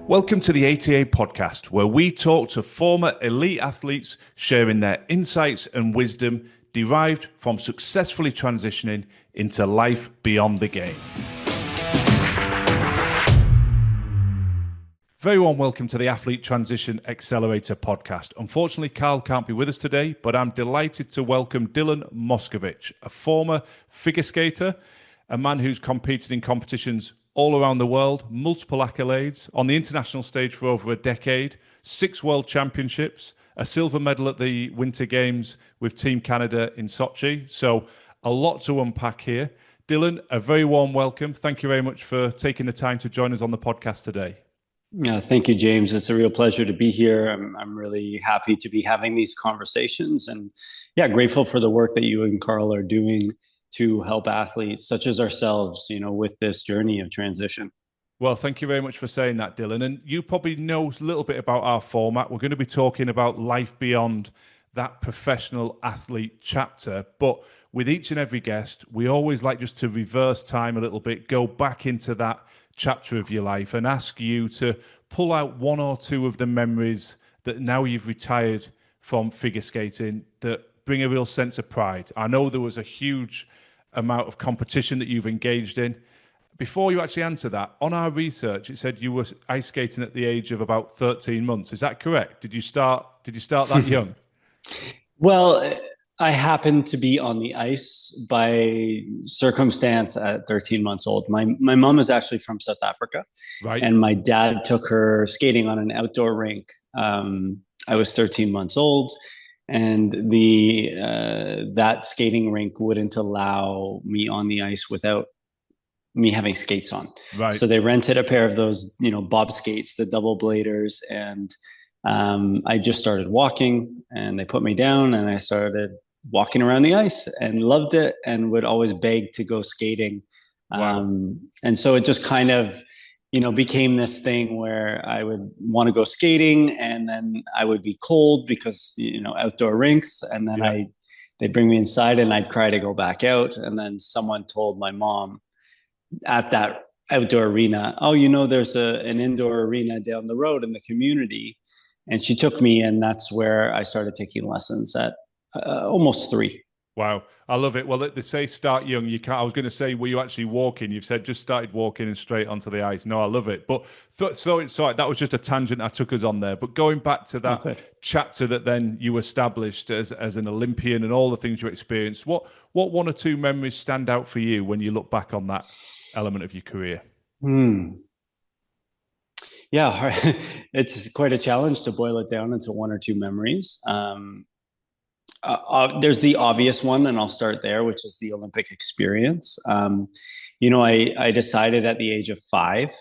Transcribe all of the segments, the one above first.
Welcome to the ATA podcast, where we talk to former elite athletes sharing their insights and wisdom derived from successfully transitioning into life beyond the game. Very warm welcome to the Athlete Transition Accelerator podcast. Unfortunately, Carl can't be with us today, but I'm delighted to welcome Dylan Moscovitch, a former figure skater, a man who's competed in competitions all around the world, multiple accolades, on the international stage for over a decade, 6 world championships, a silver medal at the Winter Games with Team Canada in Sochi. So a lot to unpack here. Dylan, a very warm welcome. Thank you very much for taking the time to join us on the podcast today. Yeah, thank you, James. It's a real pleasure to be here. I'm really happy to be having these conversations, and grateful for the work that you and Carl are doing to help athletes such as ourselves, with this journey of transition. Well, thank you very much for saying that, Dylan. And you probably know a little bit about our format. We're going to be talking about life beyond that professional athlete chapter. But with each and every guest, we always like just to reverse time a little bit, go back into that chapter of your life and ask you to pull out one or two of the memories that now you've retired from figure skating that bring a real sense of pride. I know there was a huge amount of competition that you've engaged in. Before you actually answer that, on our research, it said you were ice skating at the age of about 13 months. Is that correct? Did you start that young? Well, I happened to be on the ice by circumstance at 13 months old. My mom is actually from South Africa, right? And my dad took her skating on an outdoor rink. I was 13 months old, and that skating rink wouldn't allow me on the ice without me having skates on. Right. So they rented a pair of those, bob skates, the double bladers, and I just started walking, and they put me down, and I started walking around the ice and loved it, and would always beg to go skating. Wow. And so it just kind of, became this thing where I would want to go skating, and then I would be cold because, outdoor rinks. And then they'd bring me inside, and I'd cry to go back out. And then someone told my mom at that outdoor arena, oh, there's an indoor arena down the road in the community. And she took me, and that's where I started taking lessons at almost 3. Wow. I love it. Well, they say start young. You can't. I was going to say, were you actually walking? You've said just started walking and straight onto the ice. No, I love it. But sorry, that was just a tangent I took us on there. But going back to that chapter that then you established as an Olympian and all the things you experienced, what 1 or 2 memories stand out for you when you look back on that element of your career? Yeah, it's quite a challenge to boil it down into 1 or 2 memories. There's the obvious one, and I'll start there, which is the Olympic experience. I decided at the age of 5,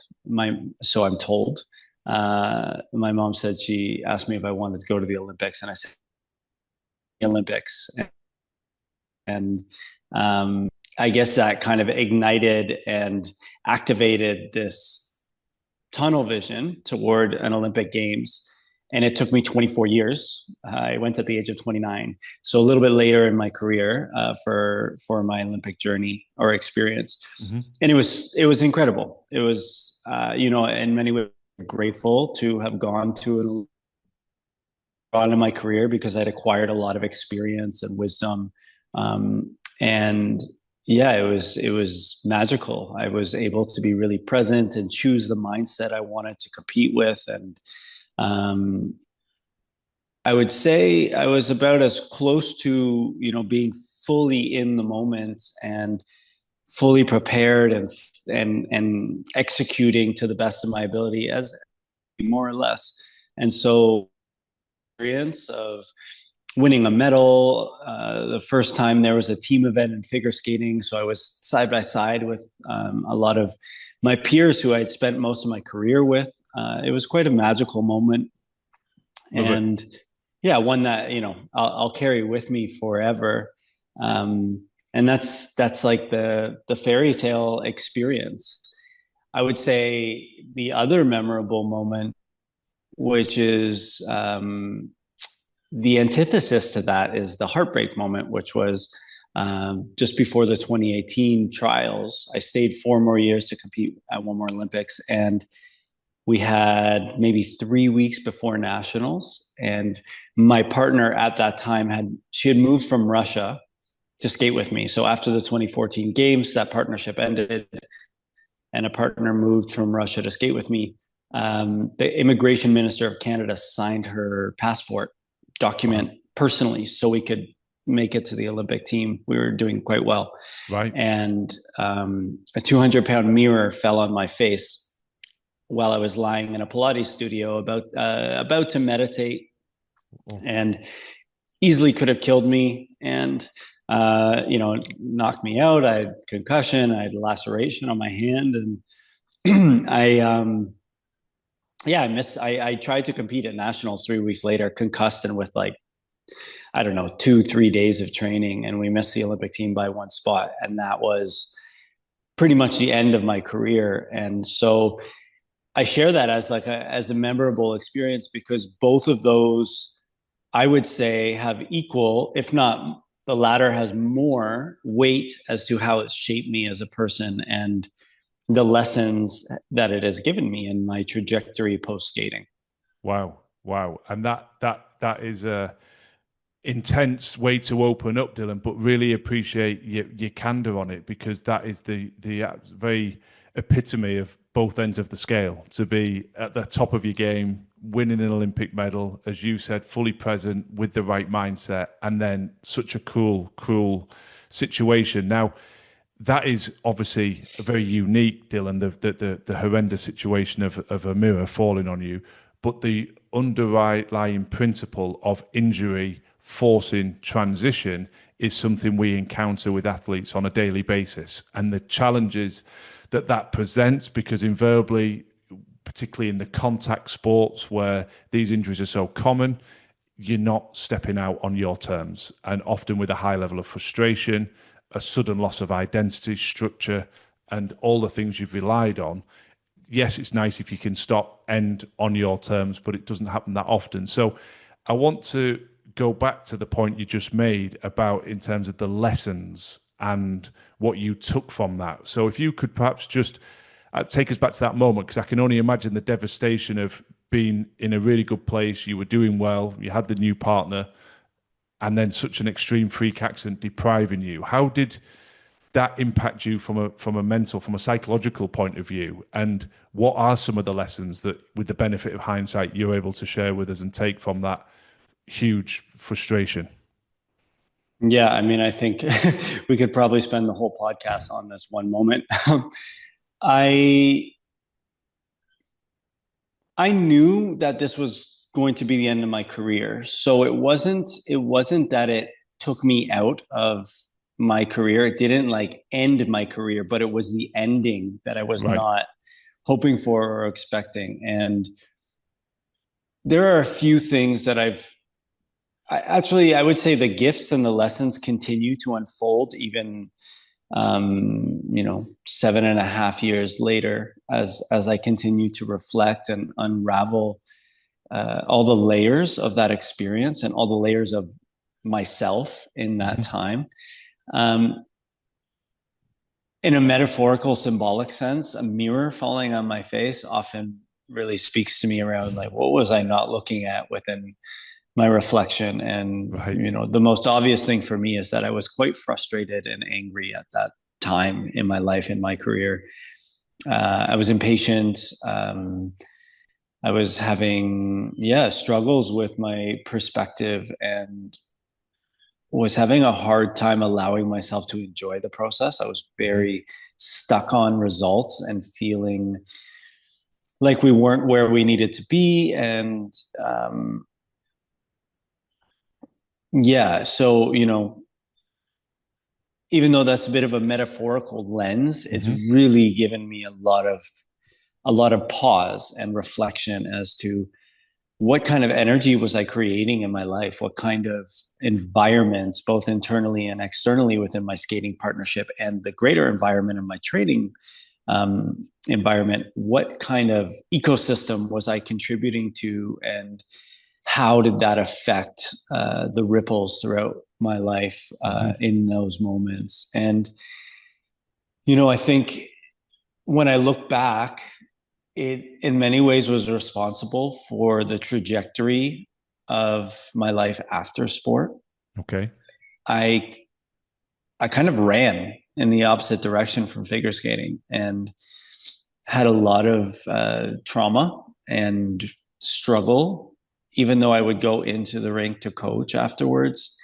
so I'm told, my mom said, she asked me if I wanted to go to the Olympics, and I said, Olympics. And I guess that kind of ignited and activated this tunnel vision toward an Olympic Games. And it took me 24 years. I went at the age of 29. So a little bit later in my career for my Olympic journey or experience. Mm-hmm. And it was incredible. It was, in many ways grateful to have gone to in my career, because I'd acquired a lot of experience and wisdom. It was magical. I was able to be really present and choose the mindset I wanted to compete with. And I would say I was about as close to, being fully in the moment and fully prepared and executing to the best of my ability as more or less. And so experience of winning a medal, the first time there was a team event in figure skating. So I was side by side with a lot of my peers who I had spent most of my career with. It was quite a magical moment. And one that, I'll carry with me forever. And that's like the fairy tale experience. I would say the other memorable moment, which is the antithesis to that, is the heartbreak moment, which was just before the 2018 trials. I stayed 4 more years to compete at one more Olympics. And We had maybe 3 weeks before nationals, and my partner at that time had moved from Russia to skate with me. So after the 2014 games, that partnership ended, and a partner moved from Russia to skate with me. The immigration minister of Canada signed her passport document Wow. personally so we could make it to the Olympic team. We were doing quite well. Right. And a 200-pound mirror fell on my face while I was lying in a Pilates studio about to meditate, Oh, and easily could have killed me and knocked me out. I had concussion, I had a laceration on my hand, and I tried to compete at nationals 3 weeks later, concussed and with like, I don't know, 2-3 days of training, and we missed the Olympic team by one spot, and that was pretty much the end of my career. And so I share that as a memorable experience, because both of those, I would say, have equal, if not the latter has more weight as to how it's shaped me as a person and the lessons that it has given me in my trajectory post skating. wow. Wow. And that is a intense way to open up, Dylan, but really appreciate your candor on it, because that is the very epitome of both ends of the scale. To be at the top of your game, winning an Olympic medal, as you said, fully present with the right mindset, and then such a cruel situation. Now, that is obviously very unique, Dylan, the horrendous situation of a mirror falling on you, but the underlying principle of injury forcing transition is something we encounter with athletes on a daily basis, and the challenges that presents, because invariably, particularly in the contact sports where these injuries are so common, you're not stepping out on your terms, and often with a high level of frustration, a sudden loss of identity, structure, and all the things you've relied on. Yes, it's nice if you can stop, end on your terms, but it doesn't happen that often. So I want to go back to the point you just made about in terms of the lessons and what you took from that. So if you could perhaps just take us back to that moment, because I can only imagine the devastation of being in a really good place, you were doing well, you had the new partner, and then such an extreme freak accident depriving you. How did that impact you from a mental, from a psychological point of view? And what are some of the lessons that, with the benefit of hindsight, you're able to share with us and take from that huge frustration? Yeah, I mean, I think we could probably spend the whole podcast on this one moment. I I knew that this was going to be the end of my career. So it wasn't that it took me out of my career. It didn't like end my career, but it was the ending that I was Right. not hoping for or expecting. And there are a few things that I would say the gifts and the lessons continue to unfold even 7.5 years later, as I continue to reflect and unravel all the layers of that experience and all the layers of myself in that Mhm. time. Um, in a metaphorical, symbolic sense, a mirror falling on my face often really speaks to me around like, what was I not looking at within my reflection? And, Right. the most obvious thing for me is that I was quite frustrated and angry at that time in my life, in my career. I was impatient. I was having, struggles with my perspective, and was having a hard time allowing myself to enjoy the process. I was Mhm. very stuck on results and feeling like we weren't where we needed to be. And so, even though that's a bit of a metaphorical lens, it's Mhm. really given me a lot of pause and reflection as to what kind of energy was I creating in my life? What kind of environments, both internally and externally within my skating partnership and the greater environment of my training environment, what kind of ecosystem was I contributing to? And how did that affect the ripples throughout my life Mhm. in those moments? And, I think when I look back, it in many ways was responsible for the trajectory of my life after sport. Okay. I I kind of ran in the opposite direction from figure skating and had a lot of trauma and struggle, even though I would go into the rink to coach afterwards.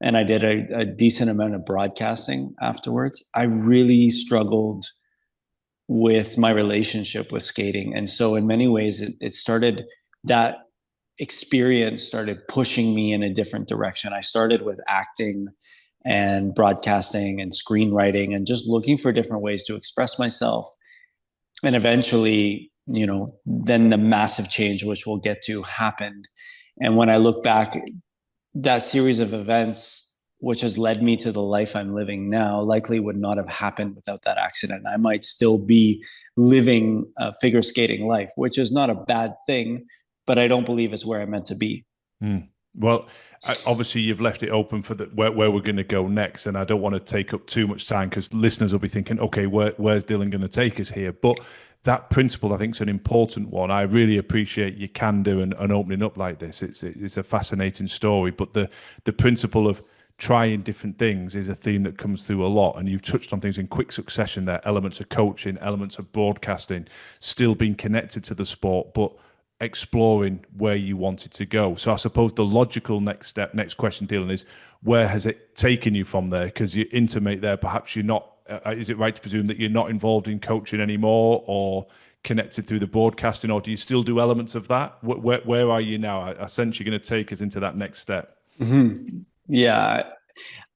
And I did a decent amount of broadcasting afterwards. I really struggled with my relationship with skating. And so, in many ways, it started that experience started pushing me in a different direction. I started with acting and broadcasting and screenwriting and just looking for different ways to express myself. And eventually, then the massive change, which we'll get to, happened. And when I look back, that series of events, which has led me to the life I'm living now, likely would not have happened without that accident. I might still be living a figure skating life, which is not a bad thing, but I don't believe it's where I'm meant to be. Mm. Well, obviously you've left it open for where we're going to go next, and I don't want to take up too much time because listeners will be thinking, okay, where's Dylan going to take us here? But that principle, I think, is an important one. I really appreciate your candor and opening up like this. It's a fascinating story, but the principle of trying different things is a theme that comes through a lot, and you've touched on things in quick succession there: elements of coaching, elements of broadcasting, still being connected to the sport, but exploring where you wanted to go. So I suppose the logical next question, Dylan, is where has it taken you from there? Because you intimate there, perhaps you're not, is it right to presume that you're not involved in coaching anymore or connected through the broadcasting, or do you still do elements of that? Where are you now? I sense you're going to take us into that next step. Mm-hmm. Yeah,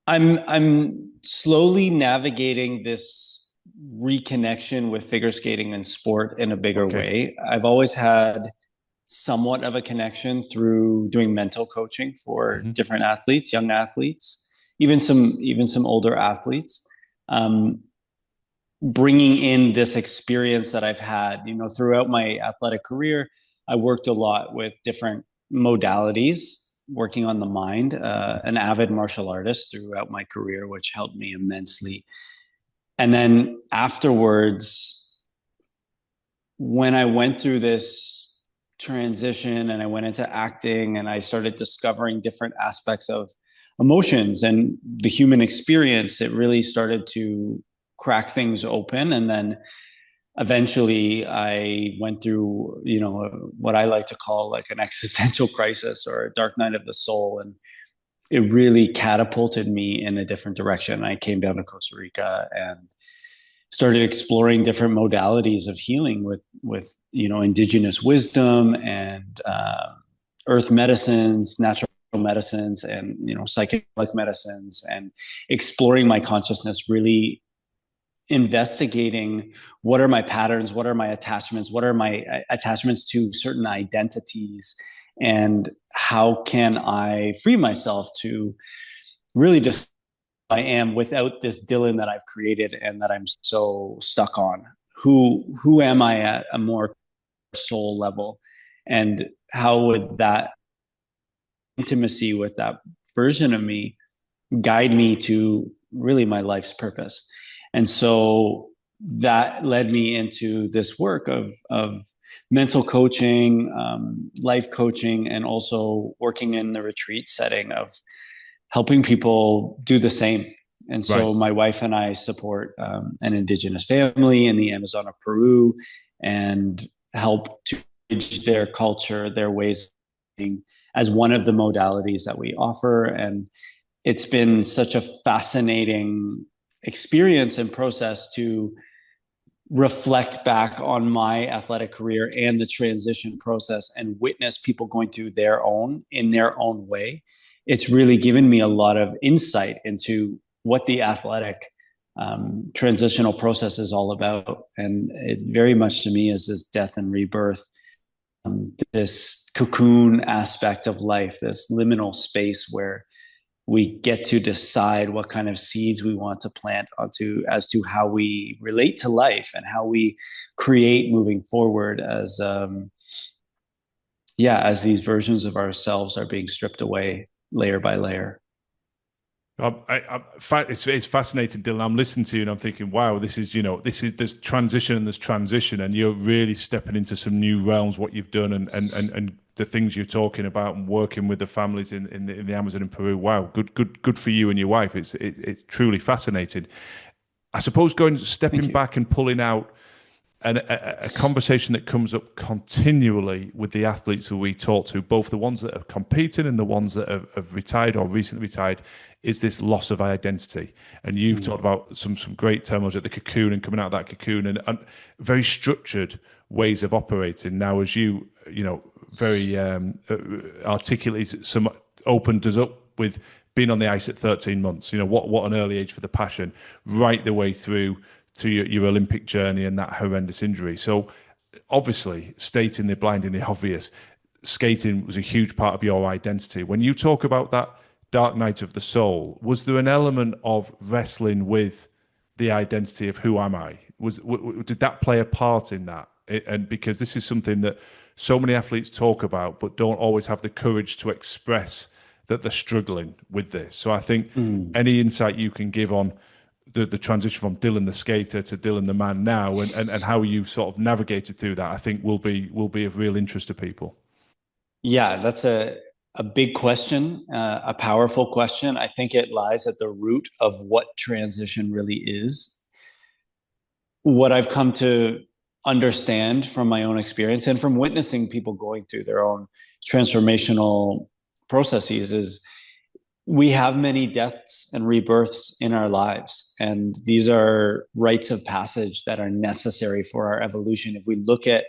I'm slowly navigating this reconnection with figure skating and sport in a bigger Okay. way. I've always had somewhat of a connection through doing mental coaching for Hmm. different athletes, young athletes, even some older athletes, um, bringing in this experience that I've had. Throughout my athletic career, I worked a lot with different modalities, working on the mind. An avid martial artist throughout my career, which helped me immensely. And then afterwards, when I went through this transition and I went into acting and I started discovering different aspects of emotions and the human experience, it really started to crack things open. And then eventually I went through, what I like to call like an existential crisis or a dark night of the soul. And it really catapulted me in a different direction. I came down to Costa Rica and started exploring different modalities of healing with indigenous wisdom and earth medicines, natural medicines, and psychedelic medicines, and exploring my consciousness, really investigating what are my patterns, what are my attachments, what are my attachments to certain identities, and how can I free myself to really just I am without this Dylan that I've created and that I'm so stuck on. Who am I at a more soul level, and how would that intimacy with that version of me guide me to really my life's purpose? And so that led me into this work of mental coaching, life coaching, and also working in the retreat setting of helping people do the same. And Right. so my wife and I support an indigenous family in the Amazon of Peru and help to bridge their culture, their ways of being, as one of the modalities that we offer. And it's been such a fascinating experience and process to reflect back on my athletic career and the transition process and witness people going through in their own way. It's really given me a lot of insight into what the athletic transitional process is all about. And it very much to me is this death and rebirth, this cocoon aspect of life, this liminal space where we get to decide what kind of seeds we want to plant onto as to how we relate to life and how we create moving forward as these versions of ourselves are being stripped away layer by layer. It's fascinating, Dylan. I'm listening to you and I'm thinking, wow, there's there's transition, and you're really stepping into some new realms. What you've done and the things you're talking about and working with the families in the Amazon in Peru. Wow, good for you and your wife. It's truly fascinating. I suppose stepping Thank you. back and pulling out a conversation that comes up continually with the athletes who we talk to, both the ones that are competing and the ones that have retired or recently retired, is this loss of identity. And you've talked Mm. about some great terminology, the cocoon and coming out of that cocoon, and very structured ways of operating. Now, as very articulately opened us up with being on the ice at 13 months. What an early age for the passion, right the way through to your Olympic journey and that horrendous injury. So obviously, stating the blindingly obvious, skating was a huge part of your identity. When you talk about that dark night of the soul, was there an element of wrestling with the identity of who am I? Did that play a part in that? And because this is something that so many athletes talk about, but don't always have the courage to express that they're struggling with this. So I think Mm. any insight you can give on the transition from Dylan the skater to Dylan the man now, and how you sort of navigated through that, I think will be of real interest to people. Yeah, that's a big question, a powerful question. I think it lies at the root of what transition really is. What I've come to understand from my own experience and from witnessing people going through their own transformational processes is we have many deaths and rebirths in our lives. And these are rites of passage that are necessary for our evolution. If we look at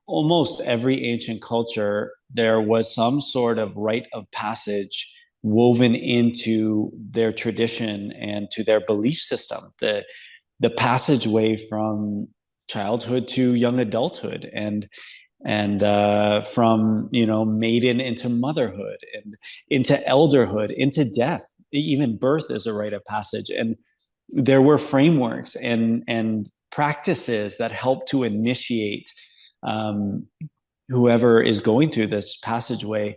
almost every ancient culture, there was some sort of rite of passage woven into their tradition and to their belief system. The passageway from childhood to young adulthood, and from maiden into motherhood and into elderhood, into death. Even birth is a rite of passage, and there were frameworks and practices that help to initiate um, whoever is going through this passageway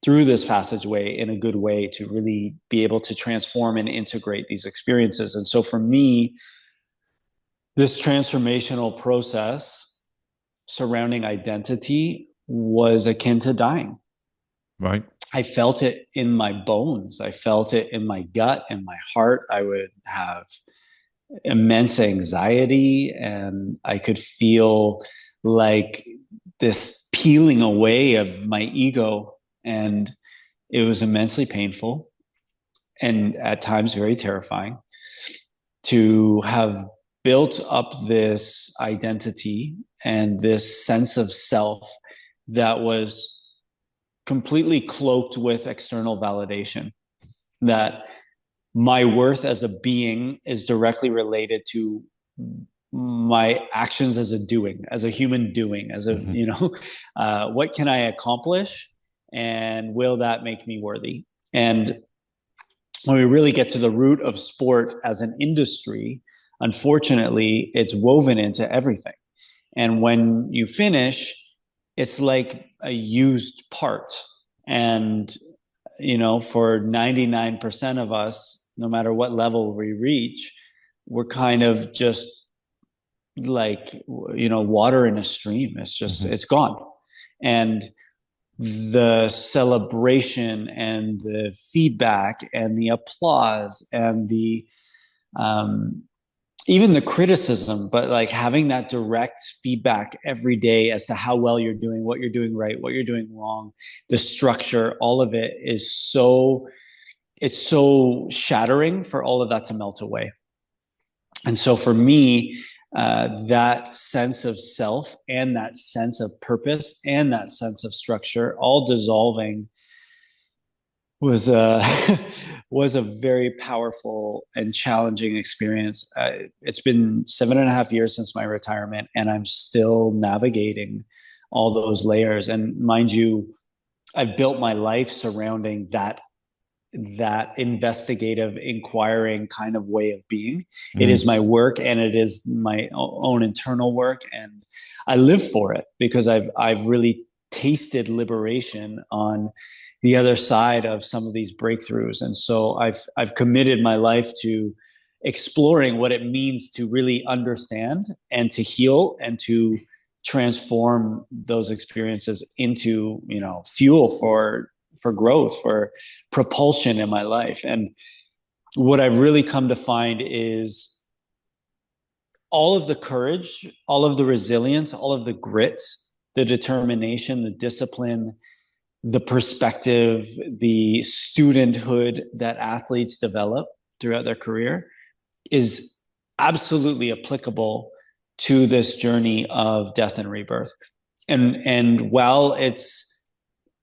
in a good way to really be able to transform and integrate these experiences. And so for me, this transformational process surrounding identity was akin to dying. Right. I felt it in my bones. I felt it in my gut and my heart. I would have immense anxiety, and I could feel like this peeling away of my ego. And it was immensely painful and at times very terrifying to have built up this identity and this sense of self that was completely cloaked with external validation, that my worth as a being is directly related to my actions as a human doing, Mhm. what can I accomplish, and will that make me worthy? And when we really get to the root of sport as an industry, unfortunately, it's woven into everything. And when you finish, it's like a used part. And, for 99% of us, no matter what level we reach, we're kind of just like, water in a stream. Mhm. It's gone. And the celebration and the feedback and the applause and the um, even the criticism, but like having that direct feedback every day as to how well you're doing, what you're doing right, what you're doing wrong, the structure, all of it is it's so shattering for all of that to melt away. And so for me, that sense of self and that sense of purpose and that sense of structure all dissolving was a was a very powerful and challenging experience. It's been 7.5 years since my retirement, and I'm still navigating all those layers. And mind you, I've built my life surrounding that investigative, inquiring kind of way of being. It Mm. is my work, and it is my own internal work, and I live for it because I've really tasted liberation on the other side of some of these breakthroughs. And so I've committed my life to exploring what it means to really understand and to heal and to transform those experiences into, fuel for growth, for propulsion in my life. And what I've really come to find is all of the courage, all of the resilience, all of the grit, the determination, the discipline, the perspective, the studenthood that athletes develop throughout their career is absolutely applicable to this journey of death and rebirth. And while it's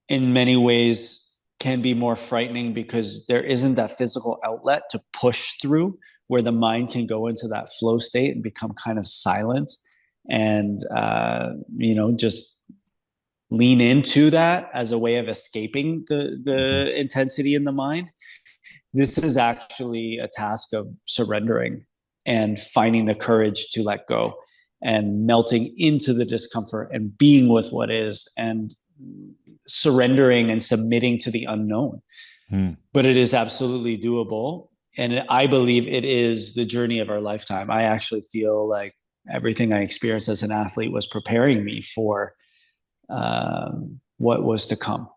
in many ways can be more frightening because there isn't that physical outlet to push through where the mind can go into that flow state and become kind of silent and just lean into that as a way of escaping the intensity in the mind. This is actually a task of surrendering and finding the courage to let go and melting into the discomfort and being with what is and surrendering and submitting to the unknown. But it is absolutely doable. And I believe it is the journey of our lifetime. I actually feel like everything I experienced as an athlete was preparing me for what was to come.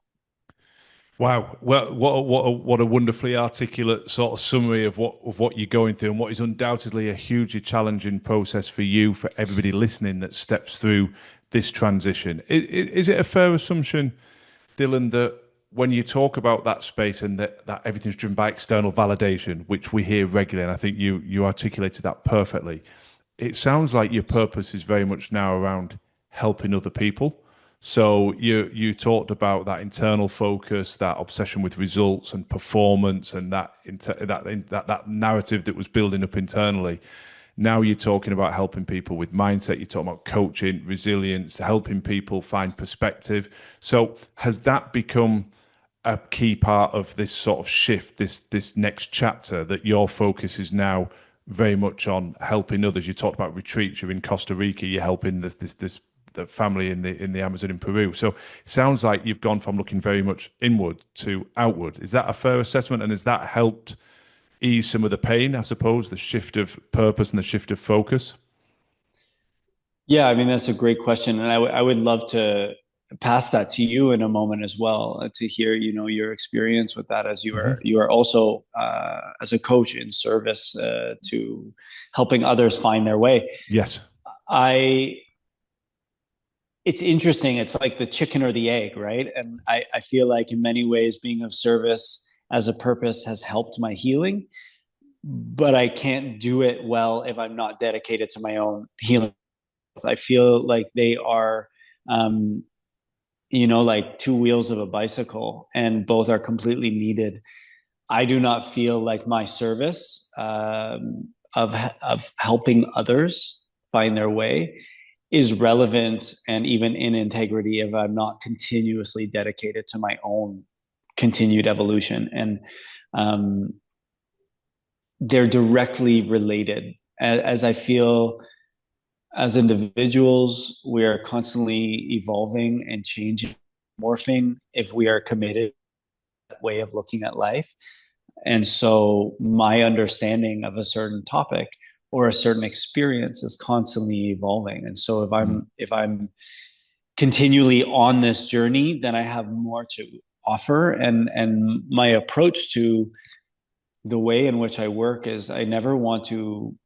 Wow, well, what a wonderfully articulate sort of summary of what you're going through, and what is undoubtedly a hugely challenging process for you, for everybody listening that steps through this transition. Is it a fair assumption, Dylan, that when you talk about that space and that everything's driven by external validation, which we hear regularly, and I think you articulated that perfectly, it sounds like your purpose is very much now around helping other people. So you talked about that internal focus, that obsession with results and performance, and that narrative that was building up internally. Now you're talking about helping people with mindset. You're talking about coaching, resilience, helping people find perspective. So has that become a key part of this sort of shift, this next chapter, that your focus is now very much on helping others? You talked about retreats. You're in Costa Rica. You're helping this the family in the Amazon in Peru. So it sounds like you've gone from looking very much inward to outward. Is that a fair assessment? And has that helped ease some of the pain, I suppose, the shift of purpose and the shift of focus? Yeah, I mean, that's a great question. And I would love to pass that to you in a moment as well, to hear, your experience with that as you are also as a coach in service to helping others find their way. Yes. It's interesting. It's like the chicken or the egg, right? And I feel like in many ways being of service as a purpose has helped my healing, but I can't do it well if I'm not dedicated to my own healing. I feel like they are, like two wheels of a bicycle, and both are completely needed. I do not feel like my service of helping others find their way is relevant and even in integrity if I'm not continuously dedicated to my own continued evolution. And they're directly related. As I feel as individuals, we are constantly evolving and changing, morphing if we are committed to that way of looking at life. And so my understanding of a certain topic or a certain experience is constantly evolving. And so if I'm continually on this journey, then I have more to offer. And my approach to the way in which I work is I never want to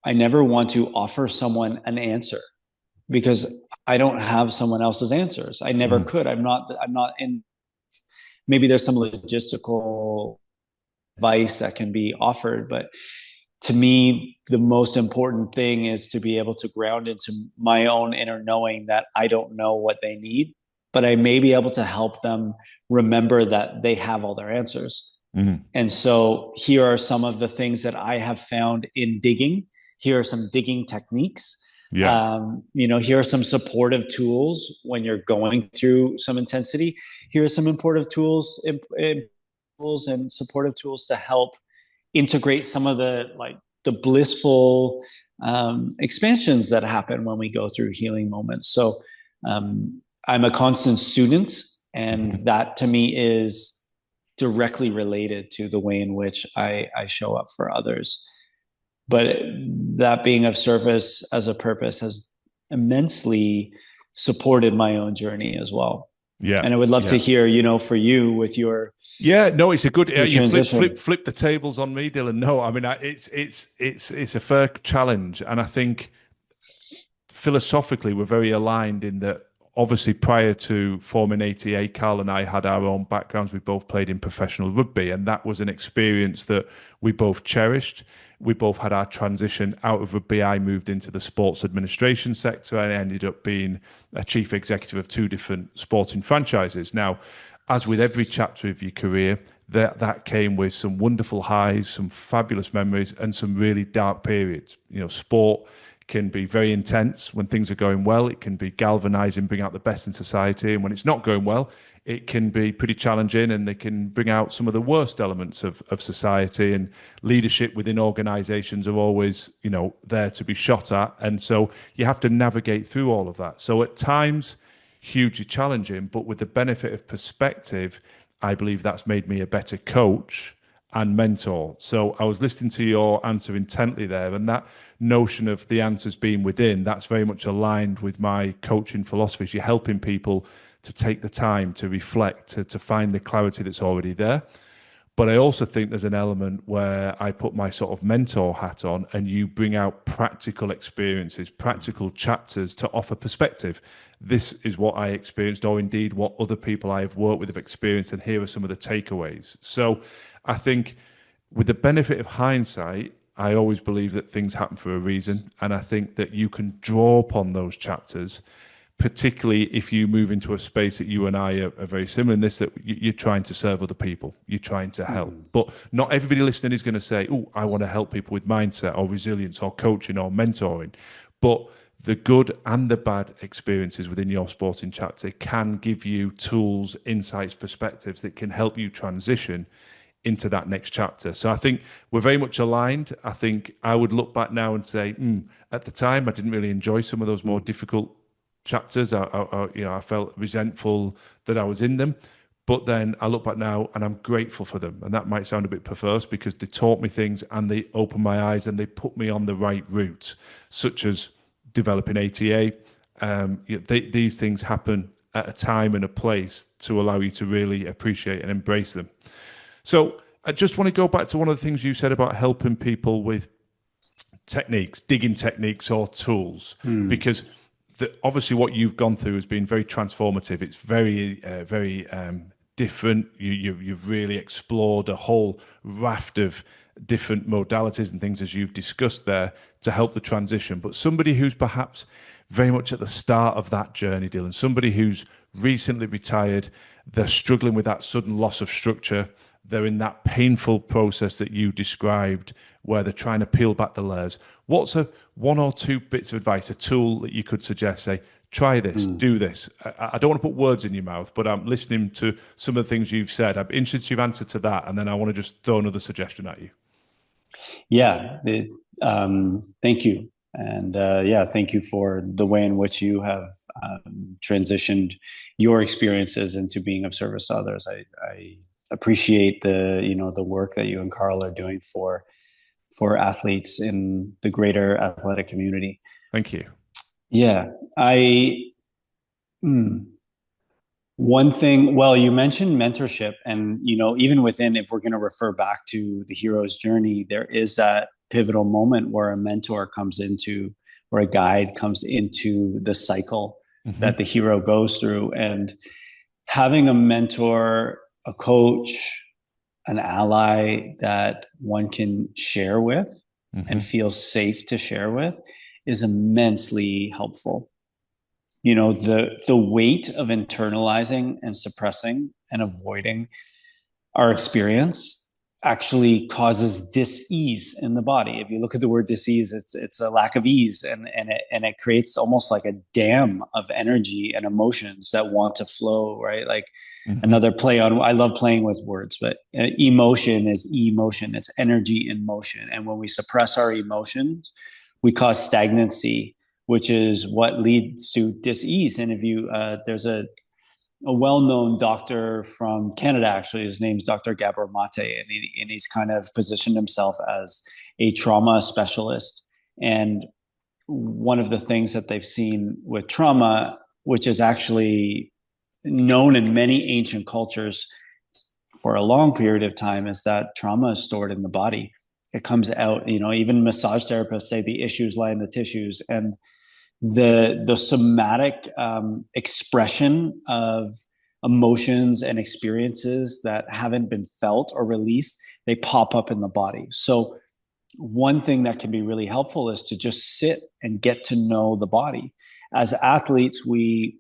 offer someone an answer, because I don't have someone else's answers. I never could. I'm not in, maybe there's some logistical advice that can be offered, but to me, the most important thing is to be able to ground into my own inner knowing that I don't know what they need, but I may be able to help them remember that they have all their answers. And so here are some of the things that I have found in digging. Here are some digging techniques. Yeah. Here are some supportive tools when you're going through some intensity. Here are some supportive tools and supportive tools to help integrate some of the blissful expansions that happen when we go through healing moments. So I'm a constant student And that to me is directly related to the way in which I show up for others. But that being of service as a purpose has immensely supported my own journey as well. Yeah, And I would love to yeah. hear, for you with your Yeah, no, it's a good. You transition. flip the tables on me, Dylan. No, I mean it's a fair challenge, and I think philosophically we're very aligned in that. Obviously, prior to forming ATA, Carl and I had our own backgrounds. We both played in professional rugby, and that was an experience that we both cherished. We both had our transition out of rugby. I moved into the sports administration sector and ended up being a chief executive of two different sporting franchises. Now, as with every chapter of your career, that came with some wonderful highs, some fabulous memories, and some really dark periods. Sport can be very intense when things are going well. It can be galvanizing, bring out the best in society. And when it's not going well, it can be pretty challenging, and they can bring out some of the worst elements of society. And leadership within organizations are always, there to be shot at. And so you have to navigate through all of that. So at times, hugely challenging, but with the benefit of perspective, I believe that's made me a better coach and mentor. So I was listening to your answer intently there, and that notion of the answers being within, that's very much aligned with my coaching philosophies. You're helping people to take the time to reflect, to find the clarity that's already there. But I also think there's an element where I put my sort of mentor hat on, and you bring out practical experiences, practical chapters to offer perspective. This is what I experienced, or indeed what other people I have worked with have experienced, and here are some of the takeaways. So I think with the benefit of hindsight, I always believe that things happen for a reason. And I think that you can draw upon those chapters, particularly if you move into a space that you and I are very similar in this, that you're trying to serve other people, you're trying to help. But not everybody listening is going to say, oh, I want to help people with mindset or resilience or coaching or mentoring. But the good and the bad experiences within your sporting chapter can give you tools, insights, perspectives that can help you transition into that next chapter. So I think we're very much aligned. I think I would look back now and say, at the time, I didn't really enjoy some of those more difficult chapters. I felt resentful that I was in them. But then I look back now and I'm grateful for them. And that might sound a bit perverse because they taught me things and they opened my eyes and they put me on the right route, such as developing ATA. These things happen at a time and a place to allow you to really appreciate and embrace them. So I just want to go back to one of the things you said about helping people with techniques, digging techniques or tools, because obviously what you've gone through has been very transformative. It's very different. You've really explored a whole raft of different modalities and things as you've discussed there to help the transition. But somebody who's perhaps very much at the start of that journey, Dylan, somebody who's recently retired, they're struggling with that sudden loss of structure. They're in that painful process that you described where they're trying to peel back the layers. What's one or two bits of advice, a tool that you could suggest, say, try this, do this? I don't want to put words in your mouth, but I'm listening to some of the things you've said. I'm interested in your answer to that, and then I want to just throw another suggestion at you. Yeah, thank you. And thank you for the way in which you have transitioned your experiences into being of service to others. I appreciate the work that you and Carl are doing for athletes in the greater athletic community. Thank you. Yeah, one thing, well, you mentioned mentorship, and even within, if we're going to refer back to the hero's journey, there is that pivotal moment where a mentor comes into, or a guide comes into the cycle that the hero goes through. And having a mentor, a coach, an ally that one can share with and feel safe to share with is immensely helpful. The weight of internalizing and suppressing and avoiding our experience actually causes dis-ease in the body. If you look at the word dis-ease, it's a lack of ease, and it creates almost like a dam of energy and emotions that want to flow, right? Like another play on, I love playing with words, but emotion is emotion. It's energy in motion. And when we suppress our emotions, we cause stagnancy, which is what leads to dis-ease. And if you, there's a a well-known doctor from Canada. Actually, his name's Dr. Gabor Mate, and he's kind of positioned himself as a trauma specialist. And one of the things that they've seen with trauma, which is actually known in many ancient cultures for a long period of time, is that trauma is stored in the body. It comes out, even massage therapists say the issues lie in the tissues, and the somatic expression of emotions and experiences that haven't been felt or released, they pop up in the body. So one thing that can be really helpful is to just sit and get to know the body. As athletes, we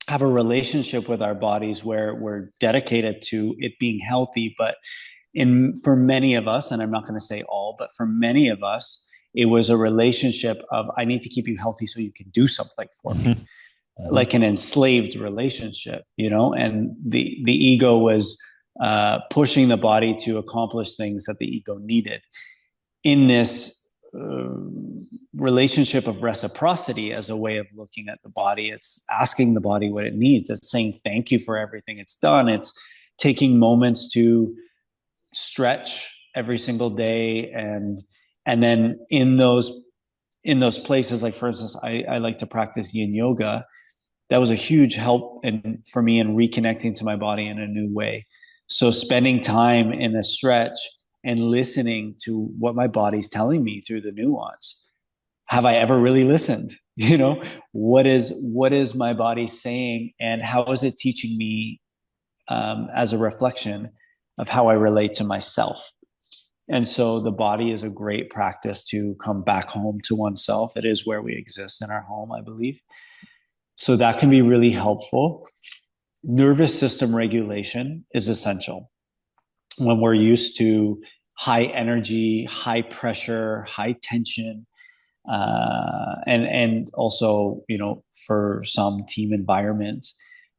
have a relationship with our bodies where we're dedicated to it being healthy. But for many of us, and I'm not going to say all, but for many of us, it was a relationship of, I need to keep you healthy so you can do something for me. Like an enslaved relationship, and the ego was pushing the body to accomplish things that the ego needed. In this relationship of reciprocity, as a way of looking at the body, it's asking the body what it needs. It's saying thank you for everything it's done. It's taking moments to stretch every single day, and then in those places, like for instance, I like to practice yin yoga. That was a huge help for me in reconnecting to my body in a new way. So spending time in a stretch and listening to what my body's telling me through the nuance. Have I ever really listened? What is my body saying, and how is it teaching me as a reflection of how I relate to myself? And so the body is a great practice to come back home to oneself. It is where we exist, in our home, I believe. So that can be really helpful. Nervous system regulation is essential. When we're used to high energy, high pressure, high tension, and also, for some team environments,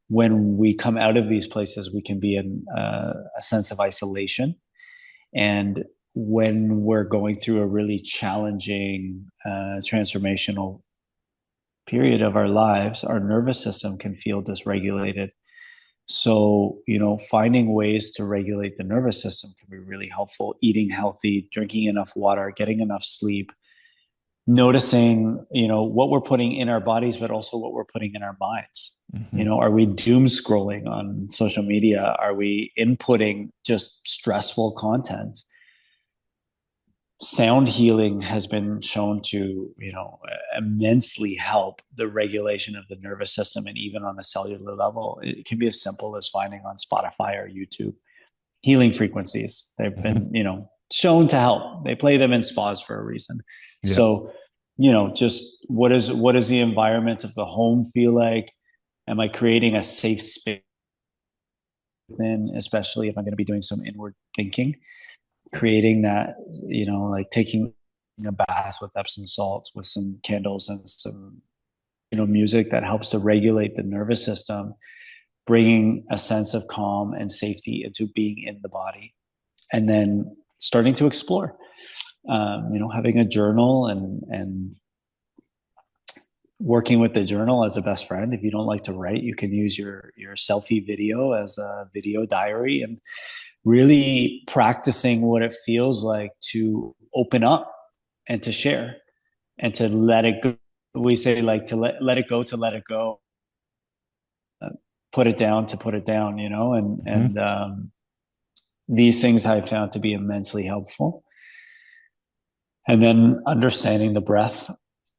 when we come out of these places, we can be in a sense of isolation. And when we're going through a really challenging, transformational period of our lives, our nervous system can feel dysregulated. So, finding ways to regulate the nervous system can be really helpful. Eating healthy, drinking enough water, getting enough sleep, noticing, what we're putting in our bodies, but also what we're putting in our minds. Are we doom scrolling on social media? Are we inputting just stressful content? Sound healing has been shown to, immensely help the regulation of the nervous system. And even on a cellular level, it can be as simple as finding on Spotify or YouTube healing frequencies. They've been, shown to help. They play them in spas for a reason. Yeah. So, just what is the environment of the home feel like? Am I creating a safe space within, especially if I'm going to be doing some inward thinking? Creating that, like taking a bath with Epsom salts, with some candles and some, music that helps to regulate the nervous system, bringing a sense of calm and safety into being in the body, and then starting to explore, having a journal and working with the journal as a best friend. If you don't like to write, you can use your selfie video as a video diary, and really practicing what it feels like to open up and to share and to let it go. We say, like, to let it go, to let it go, put it down to put it down, and these things I've found to be immensely helpful. And then understanding the breath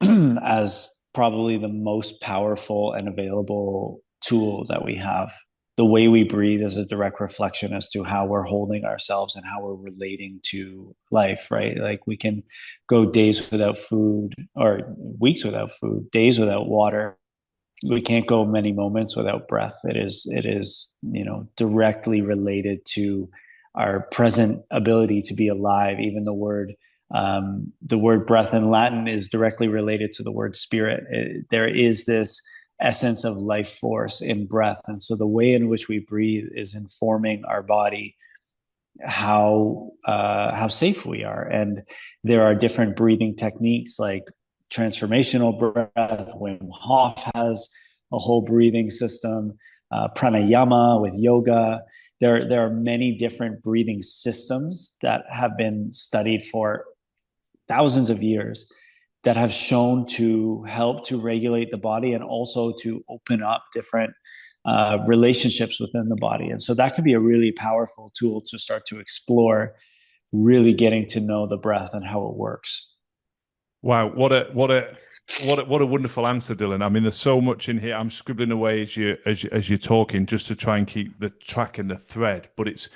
as probably the most powerful and available tool that we have. The way we breathe is a direct reflection as to how we're holding ourselves and how we're relating to life, right? Like, we can go days without food, or weeks without food, days without water. We can't go many moments without breath. It is, directly related to our present ability to be alive. Even the word breath in Latin is directly related to the word spirit. There is this essence of life force in breath. And so the way in which we breathe is informing our body how safe we are. And there are different breathing techniques, like transformational breath. Wim Hof has a whole breathing system. pranayama, with yoga. There are many different breathing systems that have been studied for thousands of years that have shown to help to regulate the body and also to open up different relationships within the body. And so that can be a really powerful tool to start to explore, really getting to know the breath and how it works. Wow, what a wonderful answer, Dylan. I mean, there's so much in here. I'm scribbling away as you're talking, just to try and keep the track and the thread. But it's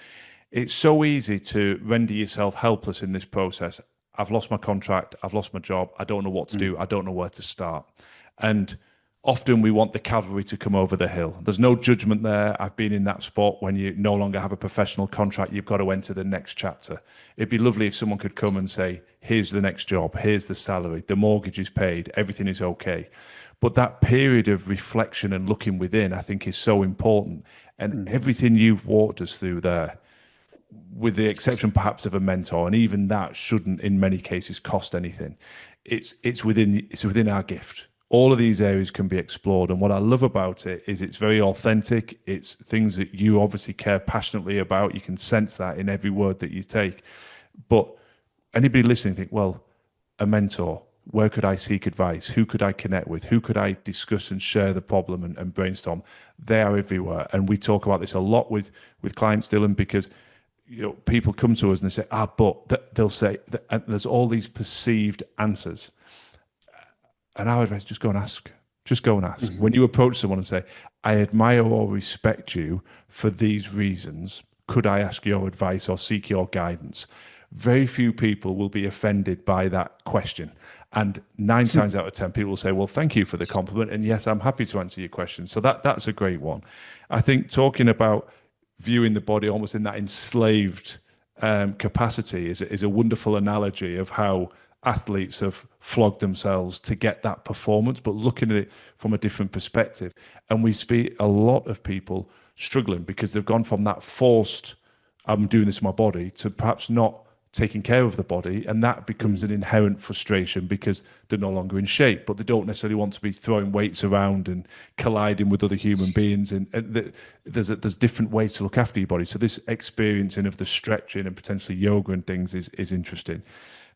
so easy to render yourself helpless in this process. I've lost my contract. I've lost my job. I don't know what to do. I don't know where to start. And often we want the cavalry to come over the hill. There's no judgment there. I've been in that spot when you no longer have a professional contract. You've got to enter the next chapter. It'd be lovely if someone could come and say, here's the next job. Here's the salary. The mortgage is paid. Everything is okay. But that period of reflection and looking within, I think, is so important. And everything you've walked us through there, with the exception perhaps of a mentor, and even that shouldn't in many cases cost anything. It's within our gift. All of these areas can be explored, and what I love about it is it's very authentic. It's things that you obviously care passionately about. You can sense that in every word that you take. But anybody listening think, well, a mentor, where could I seek advice? Who could I connect with? Who could I discuss and share the problem and brainstorm? They are everywhere, and we talk about this a lot with clients, Dylan, because people come to us and they say, they'll say, and there's all these perceived answers. And I would advise, just go and ask. Just go and ask. When you approach someone and say, I admire or respect you for these reasons, could I ask your advice or seek your guidance? Very few people will be offended by that question. And 9 times out of 10, people will say, well, thank you for the compliment. And yes, I'm happy to answer your question. So that's a great one. I think talking about viewing the body almost in that enslaved capacity is a wonderful analogy of how athletes have flogged themselves to get that performance, but looking at it from a different perspective. And we see a lot of people struggling because they've gone from that forced, I'm doing this to my body, to perhaps not taking care of the body. And that becomes an inherent frustration because they're no longer in shape, but they don't necessarily want to be throwing weights around and colliding with other human beings. And there's different ways to look after your body. So this experiencing of the stretching and potentially yoga and things is interesting.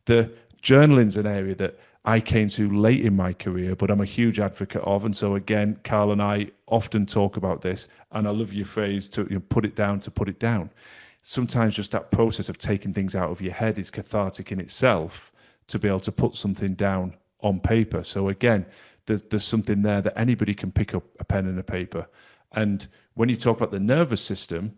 The journaling's an area that I came to late in my career, but I'm a huge advocate of. And so again, Carl and I often talk about this, and I love your phrase to put it down to put it down. Sometimes just that process of taking things out of your head is cathartic in itself to be able to put something down on paper. So again, there's something there that anybody can pick up a pen and a paper. And when you talk about the nervous system,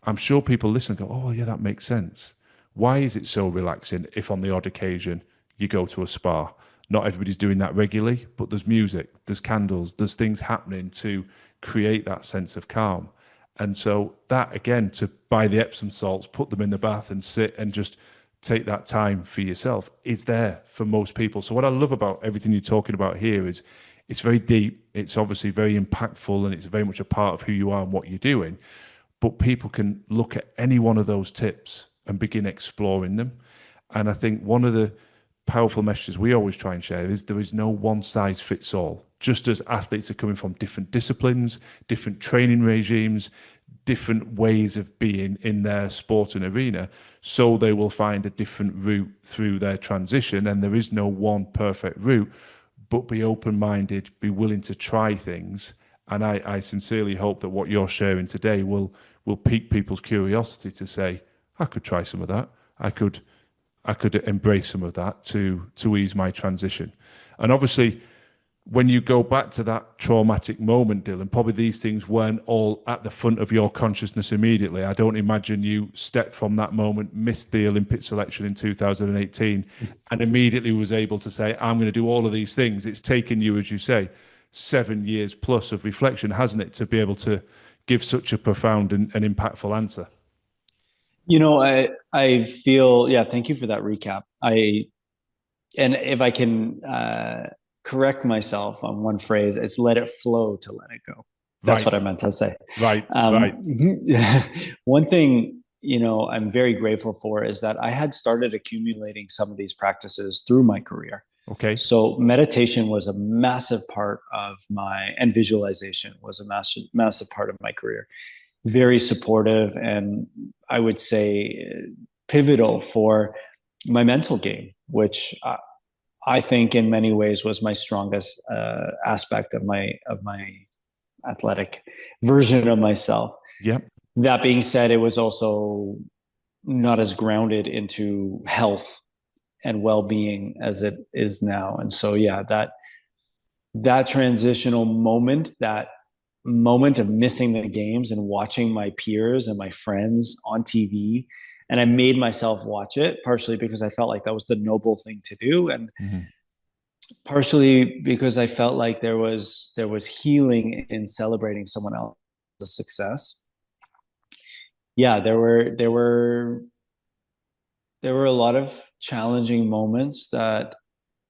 I'm sure people listen and go, oh, yeah, that makes sense. Why is it so relaxing if on the odd occasion you go to a spa? Not everybody's doing that regularly, but there's music, there's candles, there's things happening to create that sense of calm. And so that, again, to buy the Epsom salts, put them in the bath and sit and just take that time for yourself, is there for most people. So what I love about everything you're talking about here is it's very deep, it's obviously very impactful, and it's very much a part of who you are and what you're doing. But people can look at any one of those tips and begin exploring them. And I think one of the powerful messages we always try and share is there is no one size fits all. Just as athletes are coming from different disciplines, different training regimes, different ways of being in their sport and arena, so they will find a different route through their transition. And there is no one perfect route, but be open-minded, be willing to try things. And I sincerely hope that what you're sharing today will pique people's curiosity to say, I could try some of that. I could embrace some of that to ease my transition. And obviously, when you go back to that traumatic moment, Dylan, probably these things weren't all at the front of your consciousness immediately. I don't imagine you stepped from that moment, missed the Olympic selection in 2018, and immediately was able to say, I'm going to do all of these things. It's taken you, as you say, 7 years plus of reflection, hasn't it, to be able to give such a profound and impactful answer? I feel, yeah, thank you for that recap. And if I can correct myself on one phrase, it's let it flow to let it go. That's Right. what I meant to say. Right. Right. One thing, I'm very grateful for is that I had started accumulating some of these practices through my career. Okay. So meditation was a massive part of and visualization was a massive, massive part of my career. Very supportive, and I would say pivotal for my mental game, which I think in many ways was my strongest aspect of my athletic version of myself. Yep. That being said, it was also not as grounded into health and well-being as it is now. And so, yeah, that transitional moment, that moment of missing the games and watching my peers and my friends on TV. And I made myself watch it partially because I felt like that was the noble thing to do. And Mm-hmm. partially because I felt like there was healing in celebrating someone else's success. Yeah, there were a lot of challenging moments that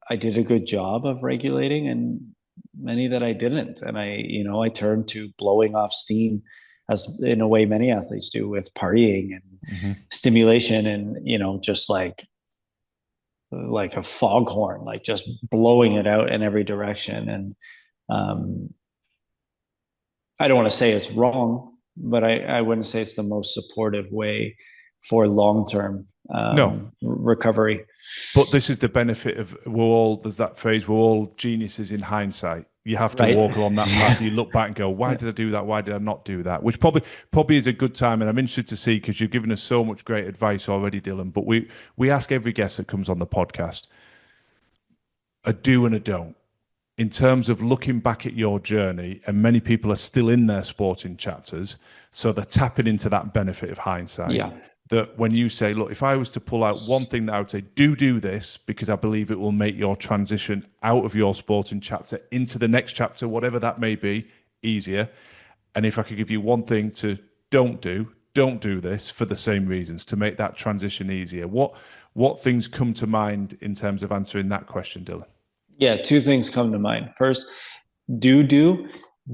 I did a good job of regulating, and many that I didn't. And I turned to blowing off steam, as in a way many athletes do, with partying and Mm-hmm. stimulation, and just like a foghorn, like just blowing it out in every direction. And um, I don't want to say it's wrong, but I wouldn't say it's the most supportive way for long-term No, recovery. but this is the benefit of there's that phrase, we're all geniuses in hindsight. You have to Right. walk along that path. You look back and go, why did I do that? Why did I not do that? Which probably is a good time. And I'm interested to see, because you've given us so much great advice already, Dylan. But we ask every guest that comes on the podcast a do and a don't in terms of looking back at your journey, and many people are still in their sporting chapters, so they're tapping into that benefit of hindsight. Yeah. That when you say, look, if I was to pull out one thing that I would say, do this, because I believe it will make your transition out of your sporting chapter into the next chapter, whatever that may be, easier. And if I could give you one thing to don't do this for the same reasons, to make that transition easier. What things come to mind in terms of answering that question, Dylan? Yeah, two things come to mind. First, do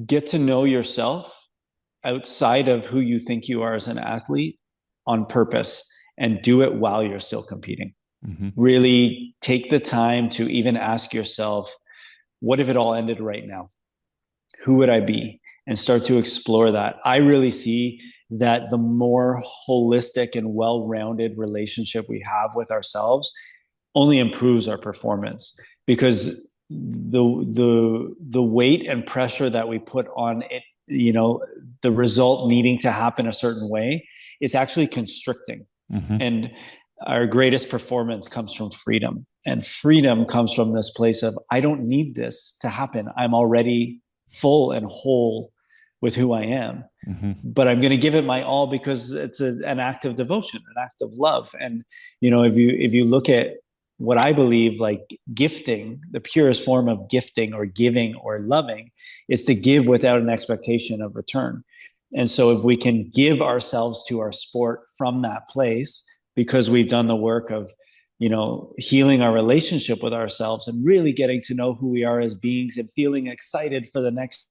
get to know yourself outside of who you think you are as an athlete on purpose, and do it while you're still competing. Mm-hmm. Really take the time to even ask yourself, what if it all ended right now? Who would I be? And start to explore that. I really see that the more holistic and well-rounded relationship we have with ourselves only improves our performance, because the weight and pressure that we put on it, the result needing to happen a certain way, is actually constricting. Mm-hmm. And our greatest performance comes from freedom. And freedom comes from this place of, I don't need this to happen. I'm already full and whole with who I am. Mm-hmm. But I'm going to give it my all because it's an act of devotion, an act of love. And if you look at what I believe, like gifting, the purest form of gifting or giving or loving, is to give without an expectation of return. And so if we can give ourselves to our sport from that place, because we've done the work of healing our relationship with ourselves and really getting to know who we are as beings and feeling excited for the next,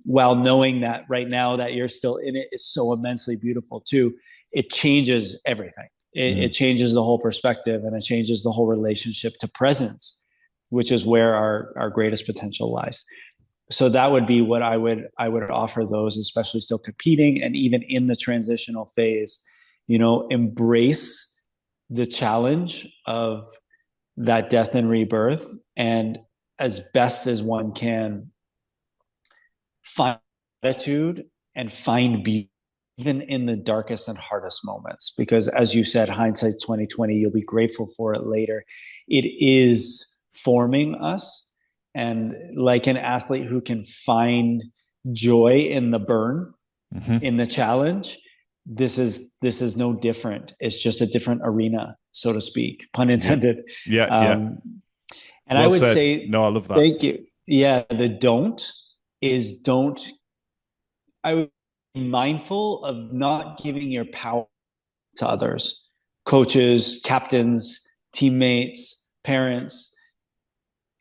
while knowing that right now that you're still in it is so immensely beautiful too, it changes everything. It changes the whole perspective, and it changes the whole relationship to presence, which is where our greatest potential lies. So that would be what I would offer those, especially still competing and even in the transitional phase. Embrace the challenge of that death and rebirth, and as best as one can, find gratitude and find beauty even in the darkest and hardest moments. Because as you said, hindsight's 2020, you'll be grateful for it later. It is forming us. And like an athlete who can find joy in the burn, in the challenge, this is no different. It's just a different arena, so to speak, pun intended. Yeah. And Well I would said. say, No, I love that. thank you. Yeah, the don't is don't. I would be mindful of not giving your power to others, coaches, captains, teammates, parents.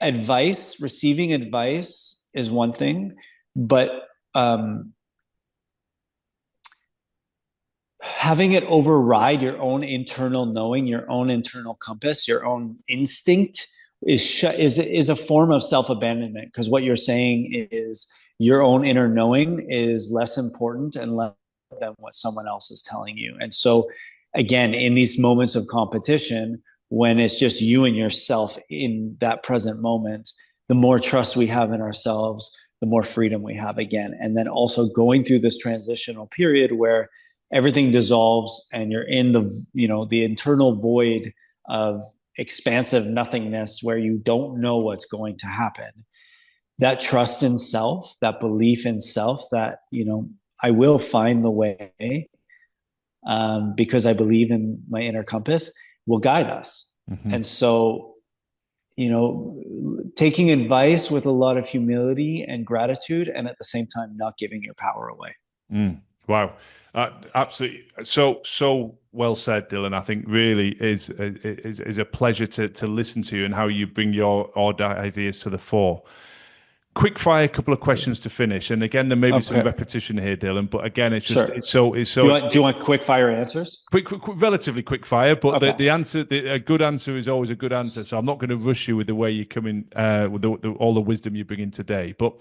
Receiving advice is one thing, but having it override your own internal knowing, your own internal compass, your own instinct is a form of self-abandonment, because what you're saying is your own inner knowing is less important and less than what someone else is telling you. And so again, in these moments of competition, when it's just you and yourself in that present moment, the more trust we have in ourselves, the more freedom we have again. And then also going through this transitional period where everything dissolves and you're in the internal void of expansive nothingness where you don't know what's going to happen. That trust in self, that belief in self, that I will find the way, because I believe in my inner compass, will guide us. Mm-hmm. And so, taking advice with a lot of humility and gratitude, and at the same time not giving your power away. Wow. Absolutely. So well said, Dylan. I think really is a pleasure to listen to you and how you bring your ideas to the fore. Quick fire, a couple of questions to finish, and again, there may be some repetition here, Dylan. But again, it's just it's so. Do you want quick fire answers? Quick, relatively quick fire, but the answer, a good answer is always a good answer. So I'm not going to rush you with the way you come in with all the wisdom you bring in today. But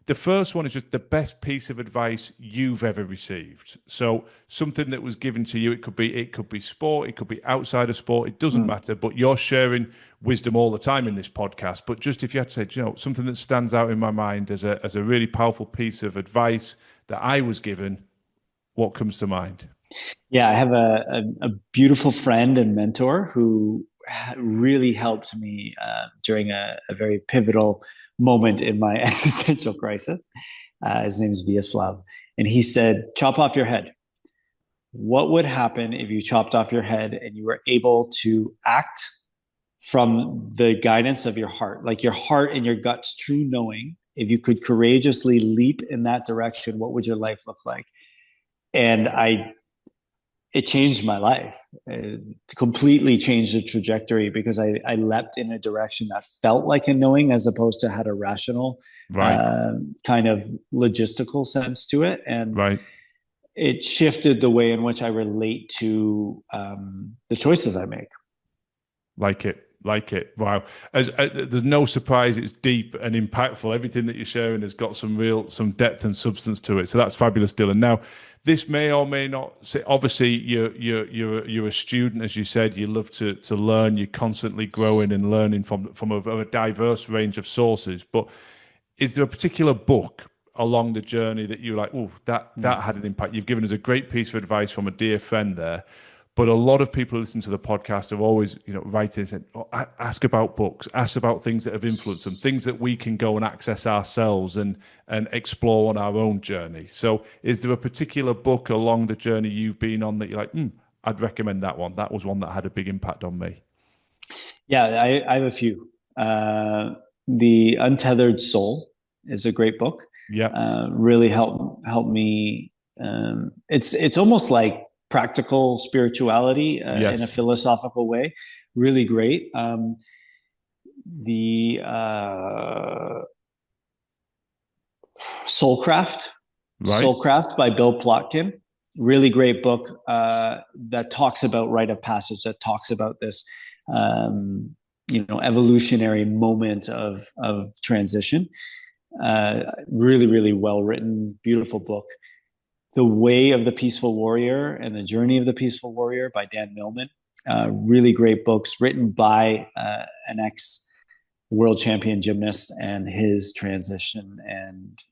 the first one is just the best piece of advice you've ever received. So something that was given to you, it could be sport, it could be outside of sport, it doesn't matter, but you're sharing wisdom all the time in this podcast. But just if you had to say, something that stands out in my mind as a really powerful piece of advice that I was given, what comes to mind? Yeah, I have a beautiful friend and mentor who really helped me during a very pivotal moment in my existential crisis. His name is Vyacheslav. And he said, chop off your head. What would happen if you chopped off your head and you were able to act from the guidance of your heart, like your heart and your gut's true knowing? If you could courageously leap in that direction, what would your life look like? And it changed my life. It completely changed the trajectory, because I leapt in a direction that felt like a knowing as opposed to had a rational kind of logistical sense to it. And it shifted the way in which I relate to the choices I make. Like it. Wow. There's no surprise. It's deep and impactful. Everything that you're sharing has got some depth and substance to it. So that's fabulous, Dylan. Now, this may or may not say, obviously you're a student, as you said, you love to learn, you're constantly growing and learning from a diverse range of sources. But is there a particular book along the journey that you're like, oh, that had an impact? You've given us a great piece of advice from a dear friend there. But a lot of people listen to the podcast have always, written and said, ask about books, ask about things that have influenced them, things that we can go and access ourselves and explore on our own journey. So is there a particular book along the journey you've been on that you're like, I'd recommend that one. That was one that had a big impact on me. Yeah, I have a few. The Untethered Soul is a great book. Yeah. Really helped me. It's almost like practical spirituality in a philosophical way. Really great. The Soulcraft by Bill Plotkin. Really great book that talks about rite of passage, that talks about this evolutionary moment of transition. Really, really well written, beautiful book. The Way of the Peaceful Warrior and the Journey of the Peaceful Warrior by Dan Millman. Really great books written by an ex-world champion gymnast and his transition and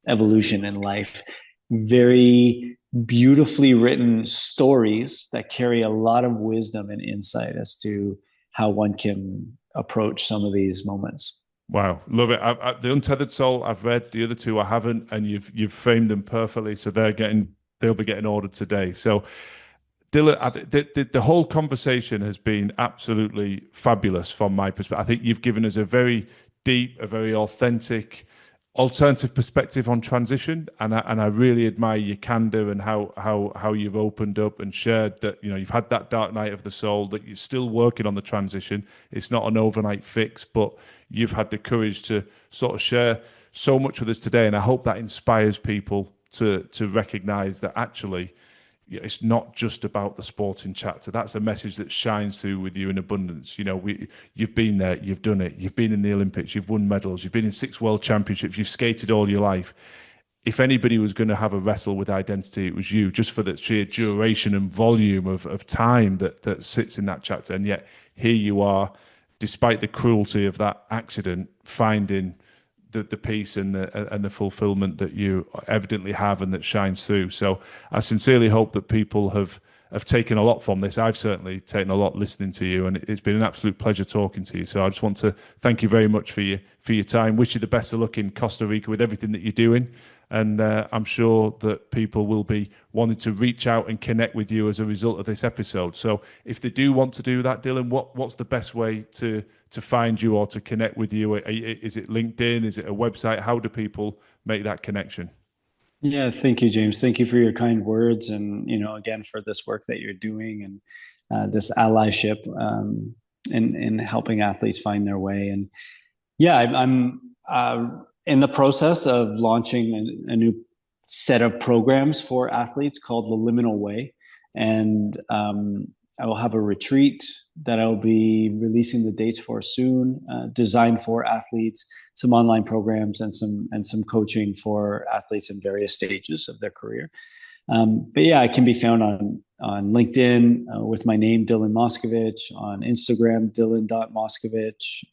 evolution in life. Very beautifully written stories that carry a lot of wisdom and insight as to how one can approach some of these moments. Wow, love it. The Untethered Soul, I've read. The other two I haven't, and you've framed them perfectly. So they'll be getting ordered today. So, Dylan, the whole conversation has been absolutely fabulous from my perspective. I think you've given us a very deep, a very authentic, alternative perspective on transition, and I really admire your candor and how you've opened up and shared that you've had that dark night of the soul, that you're still working on the transition. It's not an overnight fix, but you've had the courage to sort of share so much with us today, and I hope that inspires people to recognize that actually it's not just about the sporting chapter. That's a message that shines through with you in abundance. You've been there, you've done it, you've been in the Olympics, you've won medals, you've been in 6 world championships, you've skated all your life. If anybody was going to have a wrestle with identity, it was you, just for the sheer duration and volume of time that sits in that chapter. And yet here you are, despite the cruelty of that accident, finding the peace and the fulfillment that you evidently have and that shines through. So I sincerely hope that people have taken a lot from this. I've certainly taken a lot listening to you, and it's been an absolute pleasure talking to you. So I just want to thank you very much for your time. Wish you the best of luck in Costa Rica with everything that you're doing. And I'm sure that people will be wanting to reach out and connect with you as a result of this episode. So if they do want to do that, Dylan, what's the best way to find you or to connect with you? Is it LinkedIn? Is it a website? How do people make that connection? Yeah, thank you, James. Thank you for your kind words, and again, for this work that you're doing, and this allyship in helping athletes find their way. And yeah, I'm in the process of launching a new set of programs for athletes called the Liminal Way, and I will have a retreat that I'll be releasing the dates for soon, designed for athletes, some online programs, and some coaching for athletes in various stages of their career. But yeah, I can be found on LinkedIn with my name, Dylan Moscovitch, on Instagram, dylan.moscovitch.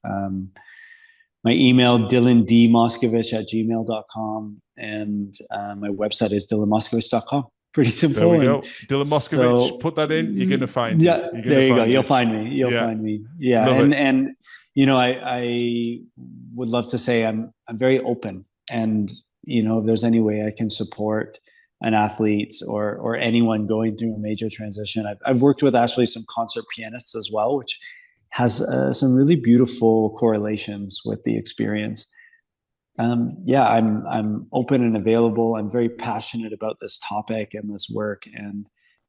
My email, dylandmoscovitch@gmail.com. And my website is dylanmoscovitch.com. Pretty simple. There we go. Dylan Moscovitch, put that in, you're going to find yeah, it. There you go. You'll find me. You'll find me. Yeah. And I would love to say I'm very open. And, if there's any way I can support an athlete or anyone going through a major transition. I've worked with actually some concert pianists as well, which has some really beautiful correlations with the experience. Yeah, I'm open and available. I'm very passionate about this topic and this work, and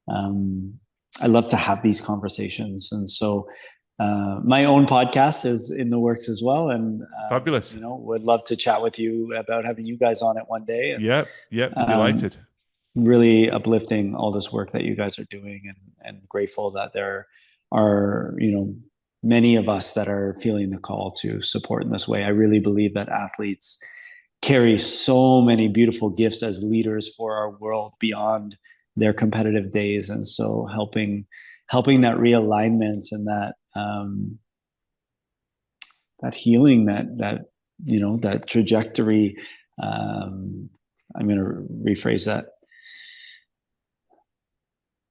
I love to have these conversations. And so my own podcast is in the works as well, and fabulous. Would love to chat with you about having you guys on it one day. And, yeah, delighted. Really uplifting all this work that you guys are doing, and grateful that there are many of us that are feeling the call to support in this way. I really believe that athletes carry so many beautiful gifts as leaders for our world beyond their competitive days. And so helping that realignment and that healing, that trajectory. I'm going to rephrase that.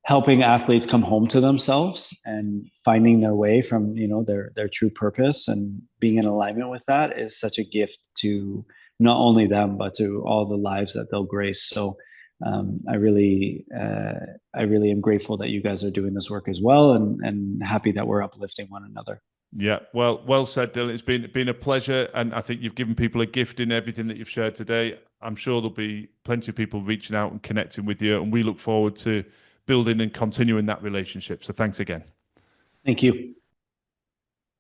Helping athletes come home to themselves and finding their way from their true purpose, and being in alignment with that is such a gift to not only them but to all the lives that they'll grace. So I really am grateful that you guys are doing this work as well, and happy that we're uplifting one another. Yeah, well said, Dylan. It's been a pleasure, and I think you've given people a gift in everything that you've shared today. I'm sure there'll be plenty of people reaching out and connecting with you, and we look forward to building and continuing that relationship. So thanks again. Thank you.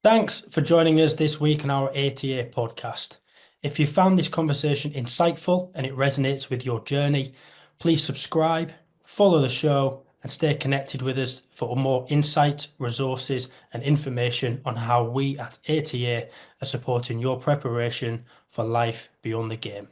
Thanks for joining us this week on our ATA podcast. If you found this conversation insightful and it resonates with your journey, please subscribe, follow the show, and stay connected with us for more insights, resources, and information on how we at ATA are supporting your preparation for life beyond the game.